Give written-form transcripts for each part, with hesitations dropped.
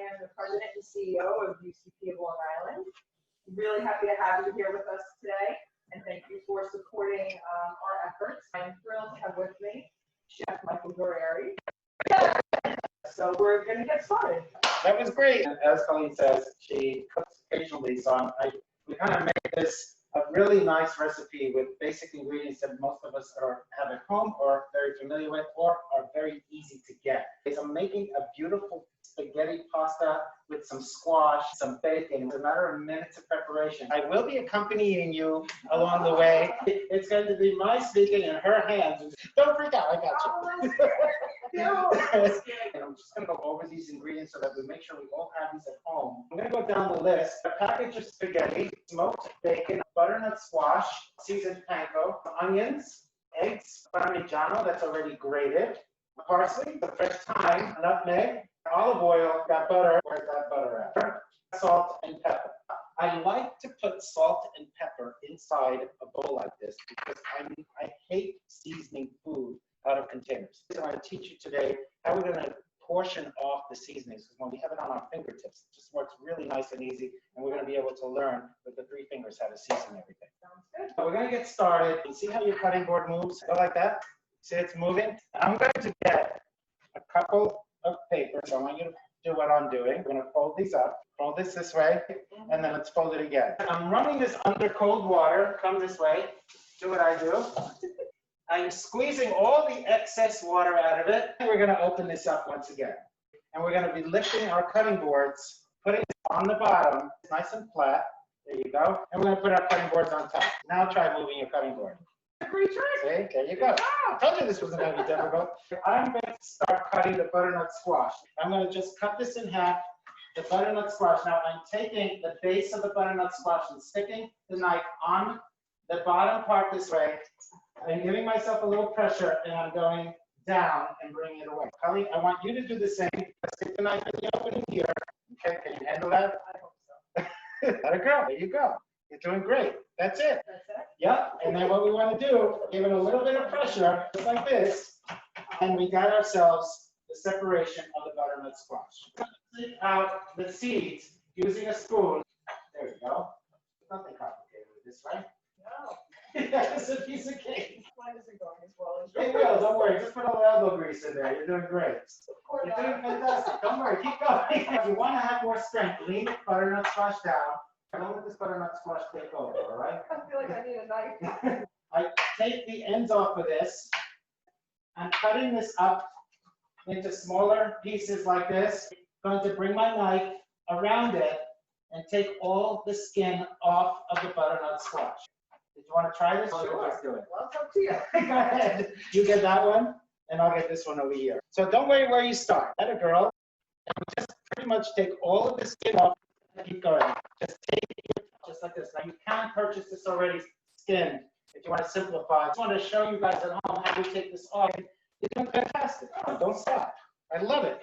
am the president and CEO of UCP of Long Island. I'm really happy to have you here with us today, and thank you for supporting our efforts. I'm thrilled to have with me Chef Michael Guerrieri. So we're going to get started. That was great. As Colleen says, she cooks occasionally, so we kind of made this a really nice recipe with basic ingredients that most of us have at home or are very familiar with or are very easy to get. So I'm making a beautiful spaghetti pasta with some squash, some bacon. It's a matter of minutes of preparation. I will be accompanying you along the way. It's going to be my speaking in her hands. Don't freak out, I got you. No. And I'm just going to go over these ingredients so that we make sure we all have these at home. I'm going to go down the list. A package of spaghetti, smoked bacon, butternut squash, seasoned panko, onions, eggs, parmigiano that's already grated, parsley, the fresh thyme, nutmeg, olive oil, got butter. Where's that butter at? Salt and pepper. I like to put salt and pepper inside a bowl like this because I hate seasoning food out of containers. So I'm going to teach you today how we're going to portion off the seasonings, because when we have it on our fingertips, it just works really nice and easy, and we're going to be able to learn with the 3 fingers how to season everything. Sounds good. So we're going to get started. You see how your cutting board moves? Go like that. See it's moving? I'm going to get a couple of papers. I want you to do what I'm doing. We're going to fold these up. Fold this way, and then let's fold it again. I'm running this under cold water. Come this way. Do what I do. I'm squeezing all the excess water out of it. And we're going to open this up once again. And we're going to be lifting our cutting boards, putting it on the bottom, nice and flat. There you go. And we're going to put our cutting boards on top. Now try moving your cutting board. Great trick. See, there you go. I told you this wasn't going to be difficult. I'm going to start cutting the butternut squash. I'm going to just cut this in half, the butternut squash. Now I'm taking the base of the butternut squash and sticking the knife on the bottom part this way. I'm giving myself a little pressure, and I'm going down and bringing it away. Colleen, I want you to do the same. Stick the knife in the opening here. Okay, can you handle that? I hope so. Let it go. There you go. You're doing great. That's it. That's it? Yep. And then what we want to do, give it a little bit of pressure, just like this, and we got ourselves the separation of the butternut squash. Take out the seeds using a spoon. There we go. Nothing complicated with this, right? No. That's a piece of cake. Mine isn't going as well as It yours. will, don't worry. Just put a little elbow grease in there. You're doing great. You're doing fantastic. Don't worry, keep going. If you want to have more strength, lean the butternut squash down. Don't let this butternut squash take over, all right? I feel like I need a knife. I take the ends off of this. I'm cutting this up into smaller pieces like this. I'm going to bring my knife around it and take all the skin off of the butternut squash. Did you want to try this? Sure. Let's do it. Well, it's up to you. Go ahead. You get that one, and I'll get this one over here. So don't worry where you start. That a girl. And just pretty much take all of the skin off and keep going. Just take it just like this. Now you can purchase this already skinned if you want to simplify. I just want to show you guys at home how we take this off. You're doing fantastic. Don't stop. I love it.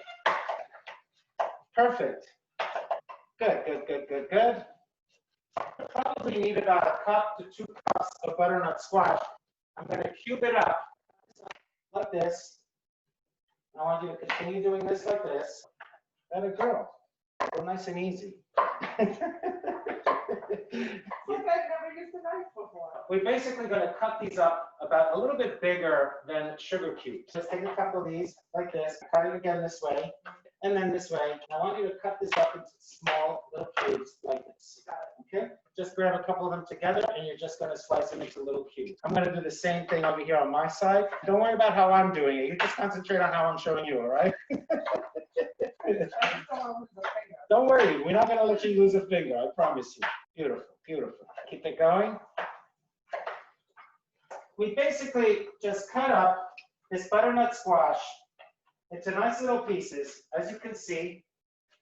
Perfect. Good, good, good, good, good. You probably need about 1 to 2 cups of butternut squash. I'm going to cube it up like this. I want you to continue doing this like this. That a girl. So nice and easy. It's like I've never used a knife before. We're basically going to cut these up about a little bit bigger than sugar cubes. Just take a couple of these like this, cut it again this way, and then this way. I want you to cut this up into small little cubes like this. Okay? Just grab a couple of them together, and you're just going to slice them into little cubes. I'm going to do the same thing over here on my side. Don't worry about how I'm doing it. You just concentrate on how I'm showing you, all right? Don't worry. We're not going to let you lose a finger. I promise you. Beautiful, beautiful. Keep it going. We basically just cut up this butternut squash into nice little pieces. As you can see,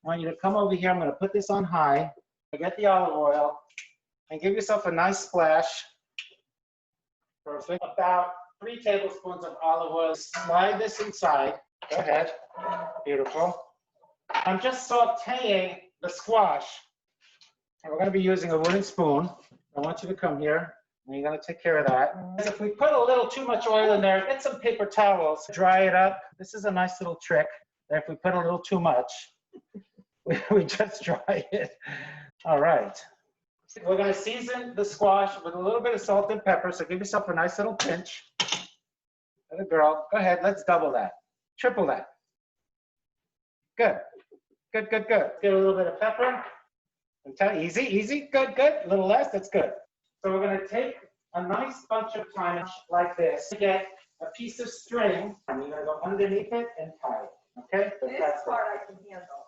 I want you to come over here. I'm going to put this on high. Get the olive oil and give yourself a nice splash. Perfect. About 3 tablespoons of olive oil. Slide this inside. Go ahead. Beautiful. I'm just sauteing the squash. And we're going to be using a wooden spoon. I want you to come here. And you're going to take care of that. If we put a little too much oil in there, get some paper towels, dry it up. This is a nice little trick that if we put a little too much, We just tried it. All right. We're going to season the squash with a little bit of salt and pepper, so give yourself a nice little pinch. Little girl, go ahead, let's double that. Triple that. Good. Good, good, good. Get a little bit of pepper. Easy, easy. Good, good. A little less, that's good. So we're going to take a nice bunch of thyme like this to get a piece of string, and you're going to go underneath it and tie it. Okay? So This that's part I can handle.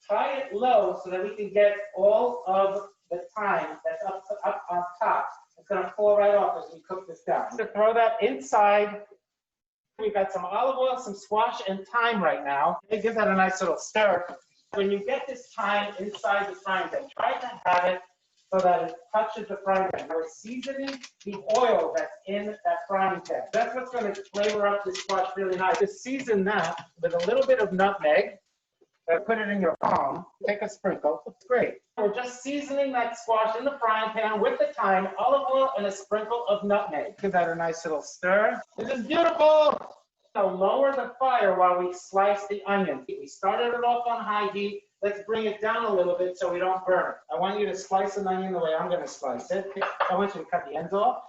Tie it low so that we can get all of the thyme that's up on top. It's going to fall right off as we cook this down. So throw that inside. We've got some olive oil, some squash, and thyme right now. Give that a nice little stir. When you get this thyme inside the frying pan, try to have it so that it touches the frying pan. We're seasoning the oil that's in that frying pan. That's what's going to flavor up the squash really nice. Just season that with a little bit of nutmeg. Put it in your palm. Take a sprinkle. It's great. We're just seasoning that squash in the frying pan with the thyme, olive oil, and a sprinkle of nutmeg. Give that a nice little stir. This is beautiful. Now lower the fire while we slice the onion. We started it off on high heat. Let's bring it down a little bit so we don't burn it. I want you to slice an onion the way I'm going to slice it. I want you to cut the ends off.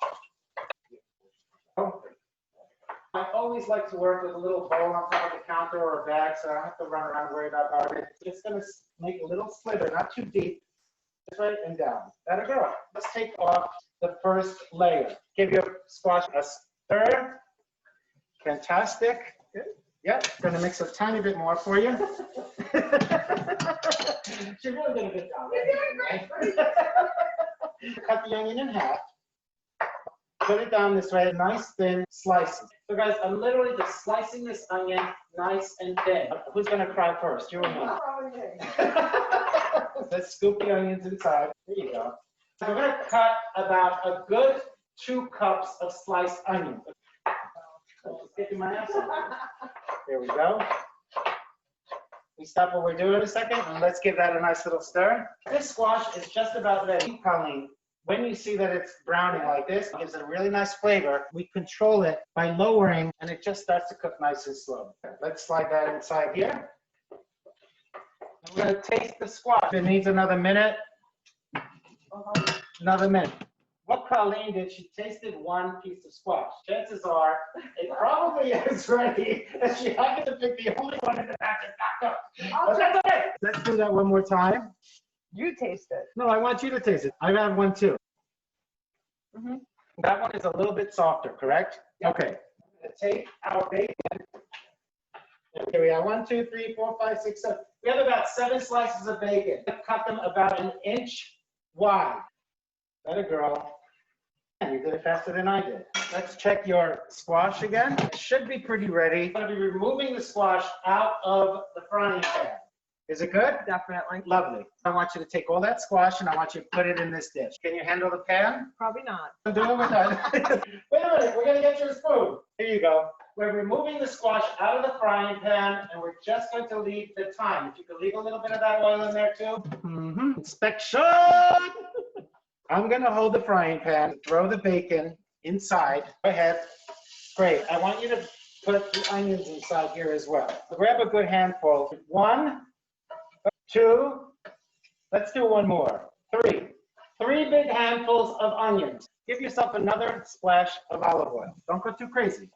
I always like to work with a little bowl on top of the counter or a bag so I don't have to run around and worry about it. Just going to make a little sliver, not too deep. Just right and down. That'll go. Let's take off the first layer. Give your squash a stir. Fantastic. Good. Yep. Going to mix a tiny bit more for you. She really did a good job. You're doing great. Cut the onion in half. Put it down this way, nice thin slices. So guys, I'm literally just slicing this onion nice and thin. Who's gonna cry first? You or me? Let's scoop the onions inside. There you go. So we're gonna cut about a good 2 cups of sliced onion. Kicking my ass. There we go. We stop what we're doing a second, and let's give that a nice little stir. This squash is just about ready, Colleen. When you see that it's browning like this, it gives it a really nice flavor. We control it by lowering, and it just starts to cook nice and slow. Let's slide that inside here. And we're going to taste the squash. It needs another minute. Another minute. What Colleen did, she tasted 1 piece of squash. Chances are it probably is ready, and she happened to pick the only one in the back that's not cooked. But that's okay. Let's do that one more time. You taste it. No, I want you to taste it. I have one too. That one is a little bit softer, correct? Yep. Okay. I'm going to take our bacon. Okay, we have 1, 2, 3, 4, 5, 6, 7. We have about 7 slices of bacon. Cut them about 1 inch wide. That a girl. And you did it faster than I did. Let's check your squash again. It should be pretty ready. I'm going to be removing the squash out of the frying pan. Is it good? Definitely. Lovely. I want you to take all that squash and I want you to put it in this dish. Can you handle the pan? Probably not. Do it with that. Wait a minute, we're going to get you a spoon. Here you go. We're removing the squash out of the frying pan and we're just going to leave the thyme. If you could leave a little bit of that oil in there too. Inspection! I'm going to hold the frying pan, throw the bacon inside. Go ahead. Great. I want you to put the onions inside here as well. Grab a good handful. 1, 2, let's do 1 more. 3. 3 big handfuls of onions. Give yourself another splash of olive oil. Don't go too crazy.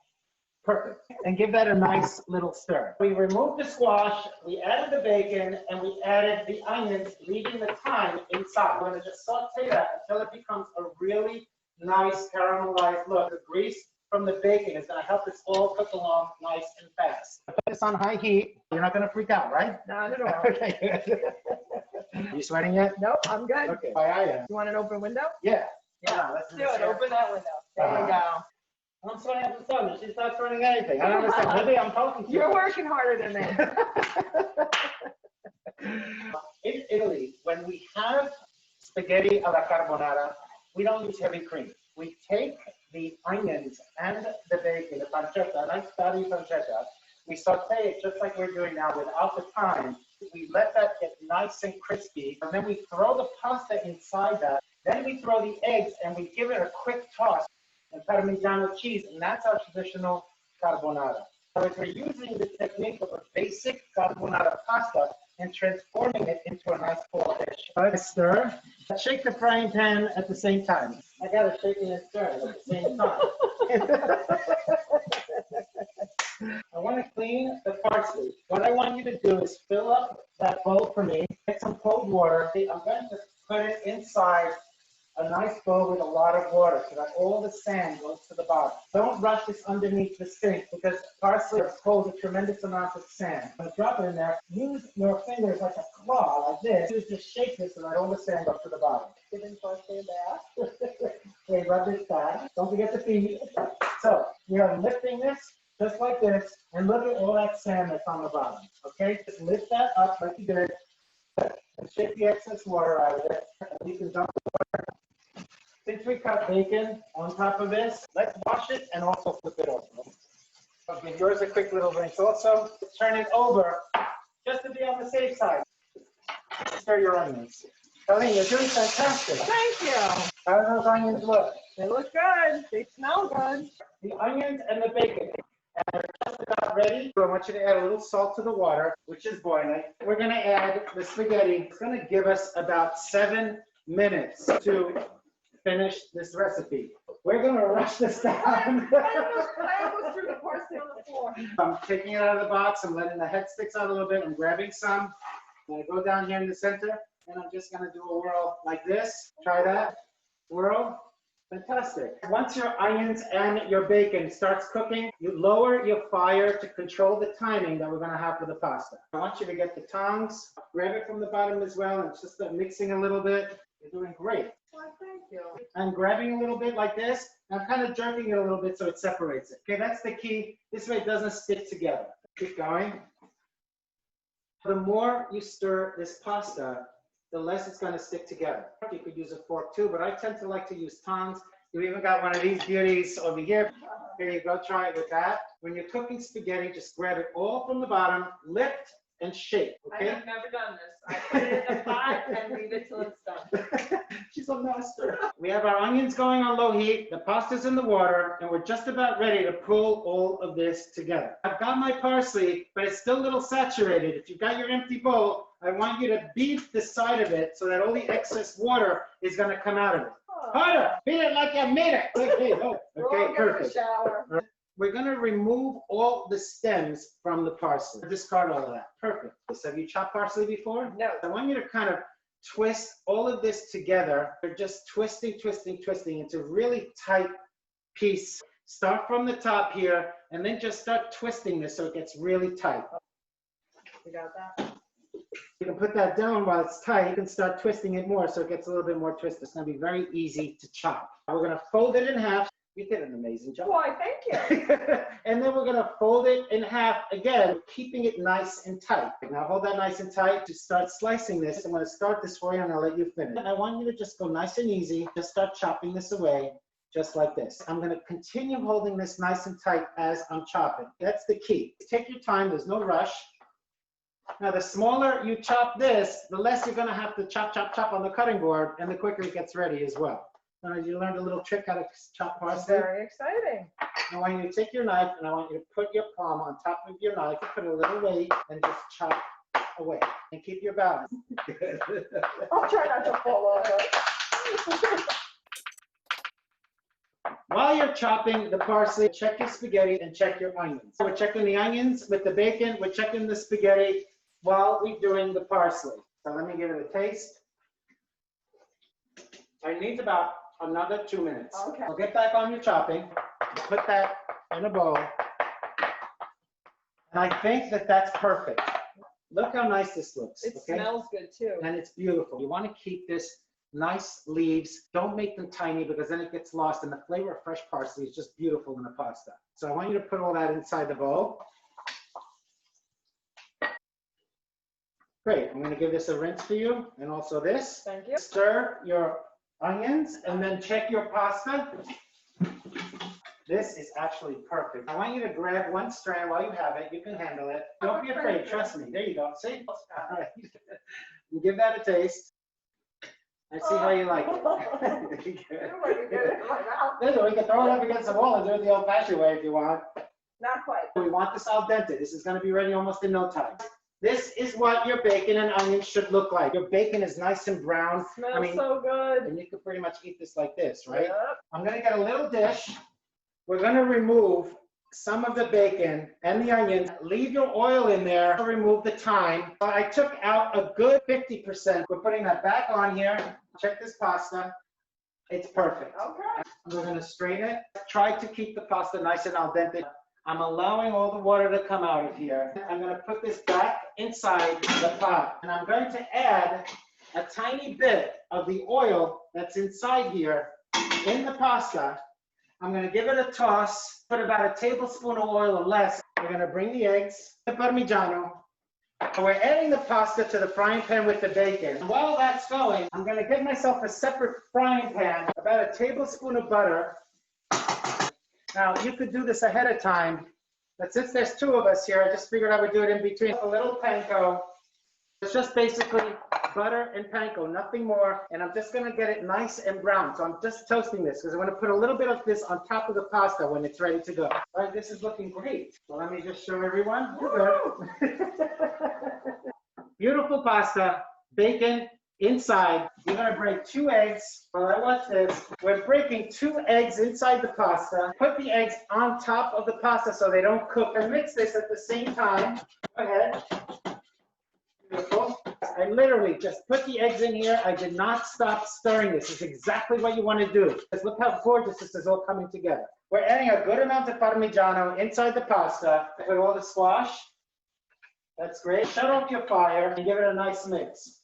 Perfect. And give that a nice little stir. We removed the squash, we added the bacon, and we added the onions, leaving the thyme inside. We're going to just saute that until it becomes a really nice caramelized look. The grease from the bacon is going to help this all cook along nice and fast. Put this on high heat. You're not going to freak out, right? Not at all. Okay, good. You sweating yet? Nope, I'm good. Okay. Why I am? You want an open window? Yeah. Yeah, let's do it. Open that window. There you go. I'm sweating up the sun. She's not sweating anything. I don't understand. Maybe I'm talking to you. You're working harder than me. In Italy, when we have spaghetti alla carbonara, we don't use heavy cream. We take the onions and the bacon, the pancetta, nice fatty pancetta. We saute it just like we're doing now without the thyme. We let that get nice and crispy, and then we throw the pasta inside that. Then we throw the eggs, and we give it a quick toss and parmigiano cheese, and that's our traditional carbonara. So we're using the technique of a basic carbonara pasta and transforming it into a nice full dish. I stir. Shake the frying pan at the same time. I gotta shake it and stir it at the same time. I want to clean the parsley. What I want you to do is fill up that bowl for me. Get some cold water. I'm going to put it inside a nice bowl with a lot of water so that all the sand goes to the bottom. Don't rush this underneath the sink because parsley holds a tremendous amount of sand. When you drop it in there, use your fingers like a claw, like this. Just shake this so that all the sand goes to the bottom. Giving parsley a bath. Okay, rub this back. Don't forget the feet. So we are lifting this just like this, and look at all that sand that's on the bottom. Okay, just lift that up like you did, and shake the excess water out of it. And you can dump the water. Since we cut bacon on top of this, let's wash it and also flip it over. I'll give yours a quick little rinse also. Turn it over just to be on the safe side. Stir your onions. Colleen, you're doing fantastic. Thank you. How do those onions look? They look good. They smell good. The onions and the bacon are just about ready. So I want you to add a little salt to the water, which is boiling. We're going to add the spaghetti. It's going to give us about 7 minutes to finish this recipe. We're going to rush this down. I almost threw the parsley on the floor. I'm taking it out of the box. I'm letting the head sticks out a little bit. I'm grabbing some. I'm going to go down here in the center, and I'm just going to do a whirl like this. Try that. Whirl. Fantastic. Once your onions and your bacon starts cooking, you lower your fire to control the timing that we're going to have for the pasta. I want you to get the tongs, grab it from the bottom as well, and just start mixing a little bit. You're doing great. Well, thank you. I'm grabbing a little bit like this. I'm kind of jerking it a little bit so it separates it. Okay, that's the key. This way it doesn't stick together. Keep going. The more you stir this pasta, the less it's going to stick together. You could use a fork too, but I tend to like to use tongs. You even got one of these beauties over here. Here you go, try it with that. When you're cooking spaghetti, just grab it all from the bottom, lift, and shake, okay? I have never done this. I put it in the pot and leave it till it's done. She's a master. We have our onions going on low heat, the pasta's in the water, and we're just about ready to pull all of this together. I've got my parsley, but it's still a little saturated. If you've got your empty bowl, I want you to beat the side of it so that all the excess water is going to come out of it. Harder! Beat it like you made it! Okay, perfect. We're going to remove all the stems from the parsley. Discard all of that. Perfect. So have you chopped parsley before? No. I want you to kind of twist all of this together. You're just twisting into a really tight piece. Start from the top here, and then just start twisting this so it gets really tight. You got that? You can put that down while it's tight. You can start twisting it more so it gets a little bit more twisted. It's going to be very easy to chop. We're going to fold it in half. You did an amazing job. Why, thank you. And then we're going to fold it in half again, keeping it nice and tight. Now hold that nice and tight to start slicing this. I'm going to start this for you and I'll let you finish. I want you to just go nice and easy. Just start chopping this away just like this. I'm going to continue holding this nice and tight as I'm chopping. That's the key. Take your time. There's no rush. Now, the smaller you chop this, the less you're going to have to chop on the cutting board, and the quicker it gets ready as well. Now, you learned a little trick how to chop parsley. Very exciting. I want you to take your knife, and I want you to put your palm on top of your knife, put a little weight, and just chop away. And keep your balance. I'll try not to fall over. While you're chopping the parsley, check your spaghetti and check your onions. So we're checking the onions with the bacon. We're checking the spaghetti while we're doing the parsley. So let me give it a taste. I need about another 2 minutes. Okay. So get back on your chopping. Put that in a bowl. And I think that that's perfect. Look how nice this looks. It okay? smells good too. And it's beautiful. You want to keep this nice leaves. Don't make them tiny because then it gets lost, and the flavor of fresh parsley is just beautiful in the pasta. So I want you to put all that inside the bowl. Great. I'm going to give this a rinse for you, and also this. Thank you. Stir your onions and then check your pasta. This is actually perfect. I want you to grab one strand while you have it. You can handle it. Don't be afraid. Trust me. There you go. See? All right. You give that a taste. I see how you like it. Listen, we can throw it up against the wall and do it the old-fashioned way if you want. Not quite. We want this al dente. This is going to be ready almost in no time. This is what your bacon and onions should look like. Your bacon is nice and brown. Smells so good. And you could pretty much eat this like this, right? Yep. I'm going to get a little dish. We're going to remove some of the bacon and the onions. Leave your oil in there to remove the thyme. I took out a good 50%. We're putting that back on here. Check this pasta. It's perfect. Okay. We're going to strain it. Try to keep the pasta nice and al dente. I'm allowing all the water to come out of here. I'm going to put this back inside the pot. And I'm going to add a tiny bit of the oil that's inside here in the pasta. I'm going to give it a toss, put about a tablespoon of oil or less. We're going to bring the eggs, the parmigiano. And we're adding the pasta to the frying pan with the bacon. And while that's going, I'm going to get myself a separate frying pan, about a tablespoon of butter. Now, you could do this ahead of time, but since there's two of us here, I just figured I would do it in between. A little panko. It's just basically butter and panko, nothing more. And I'm just gonna get it nice and brown. So I'm just toasting this because I want to put a little bit of this on top of the pasta when it's ready to go. All right, this is looking great. So let me just show everyone. Beautiful pasta, bacon inside. You're gonna break 2 eggs. Well, I watch this. We're breaking 2 eggs inside the pasta. Put the eggs on top of the pasta so they don't cook. And mix this at the same time. Go ahead. Beautiful. I literally just put the eggs in here. I did not stop stirring this. This is exactly what you want to do. Because look how gorgeous this is all coming together. We're adding a good amount of parmigiano inside the pasta with all the squash. That's great. Shut off your fire and give it a nice mix.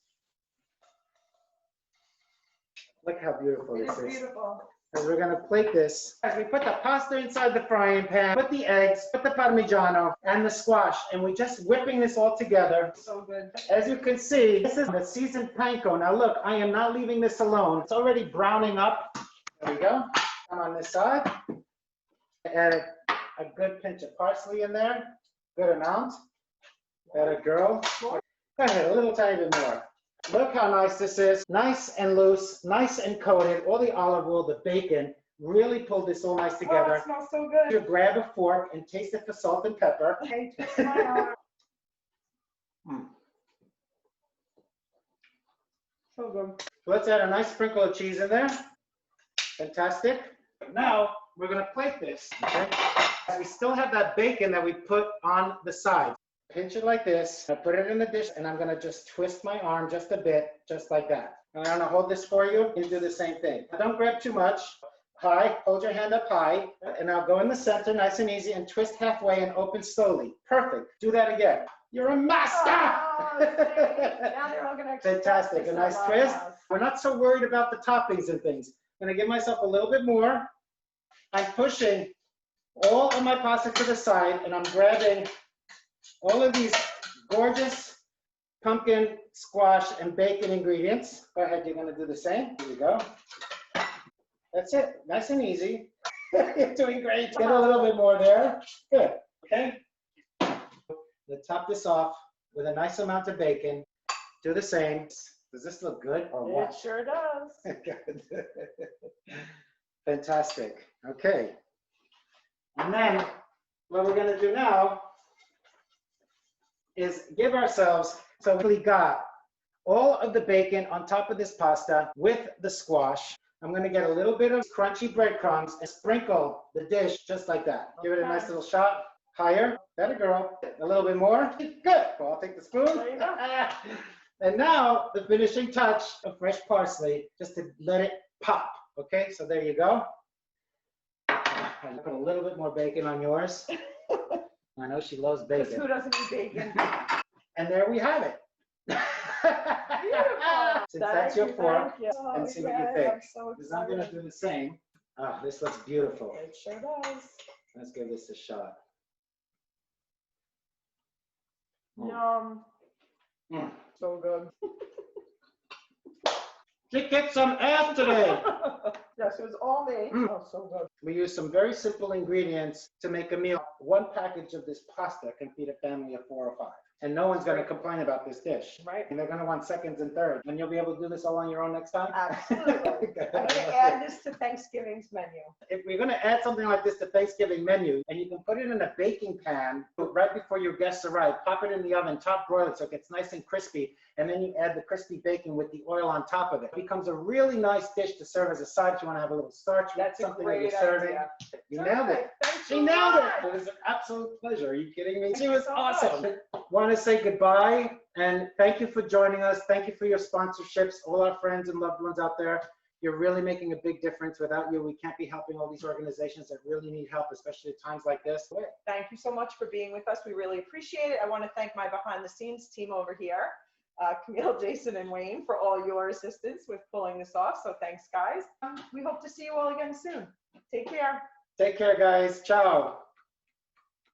Look how beautiful this is. Beautiful. As we're going to plate this, as we put the pasta inside the frying pan, put the eggs, put the parmigiano, and the squash, and we're just whipping this all together. So good. As you can see, this is the seasoned panko. Now look, I am not leaving this alone. It's already browning up. There we go. Come on this side. Add a good pinch of parsley in there. Good amount. Add a girl. Go ahead, a little tiny bit more. Look how nice this is. Nice and loose, nice and coated. All the olive oil, the bacon, really pulled this all nice together. Oh, it smells so good. You grab a fork and taste it for salt and pepper. Okay, twist my arm. So good. Let's add a nice sprinkle of cheese in there. Fantastic. Now we're going to plate this. Okay? We still have that bacon that we put on the side. Pinch it like this. I put it in the dish, and I'm going to just twist my arm just a bit, just like that. And I'm going to hold this for you and do the same thing. Now, don't grab too much. High, hold your hand up high, and now go in the center, nice and easy, and twist halfway and open slowly. Perfect. Do that again. You're a master! Oh, now they're all gonna Fantastic. A nice twist. We're not so worried about the toppings and things. I'm going to give myself a little bit more. I'm pushing all of my pasta to the side, and I'm grabbing all of these gorgeous pumpkin, squash, and bacon ingredients. Go ahead, you're going to do the same. Here you go. That's it. Nice and easy. You're doing great. Get a little bit more there. Good. Okay. Let's top this off with a nice amount of bacon. Do the same. Does this look good or what? It sure does. Good. Fantastic. Okay. And then what we're going to do now is give ourselves, so we got all of the bacon on top of this pasta with the squash. I'm going to get a little bit of crunchy breadcrumbs and sprinkle the dish just like that. Give it a nice little shot. Higher. Better, girl. A little bit more. Good. Well, I'll take the spoon. There you go. And now the finishing touch of fresh parsley, just to let it pop. Okay, so there you go. I'll put a little bit more bacon on yours. I know she loves Because bacon. who doesn't eat bacon? And there we have it. Beautiful. Since that's your fork, Oh, and see what you yeah, think. I'm so Because I'm going to excited. do the same. Oh, this looks beautiful. It sure does. Let's give this a shot. Yum. Mm. So good. She kicked some ass today. Yes, it was all me. Mm. Oh, so good. We use some very simple ingredients to make a meal. One package of this pasta can feed a family of 4 or 5. And no one's gonna complain about this dish. Right. And they're gonna want seconds and thirds. And you'll be able to do this all on your own next time? Absolutely. I'm going to add this to Thanksgiving's menu. If we're gonna add something like this to Thanksgiving menu, and you can put it in a baking pan right before your guests arrive, pop it in the oven, top broil it so it gets nice and crispy, and then you add the crispy bacon with the oil on top of it. It becomes a really nice dish to serve as a side if you wanna have a little starch with That's a something that great you're serving. idea. You nailed it. Thanks She so nailed it. much. It was an absolute pleasure. Are you kidding me? Thank She you was so awesome. much. Want to say goodbye and thank you for joining us. Thank you for your sponsorships, all our friends and loved ones out there. You're really making a big difference. Without you, we can't be helping all these organizations that really need help, especially at times like this. Thank you so much for being with us. We really appreciate it. I want to thank my behind the scenes team over here, Camille, Jason, and Wayne, for all your assistance with pulling this off. So thanks, guys. We hope to see you all again soon. Take care. Take care, guys. Ciao.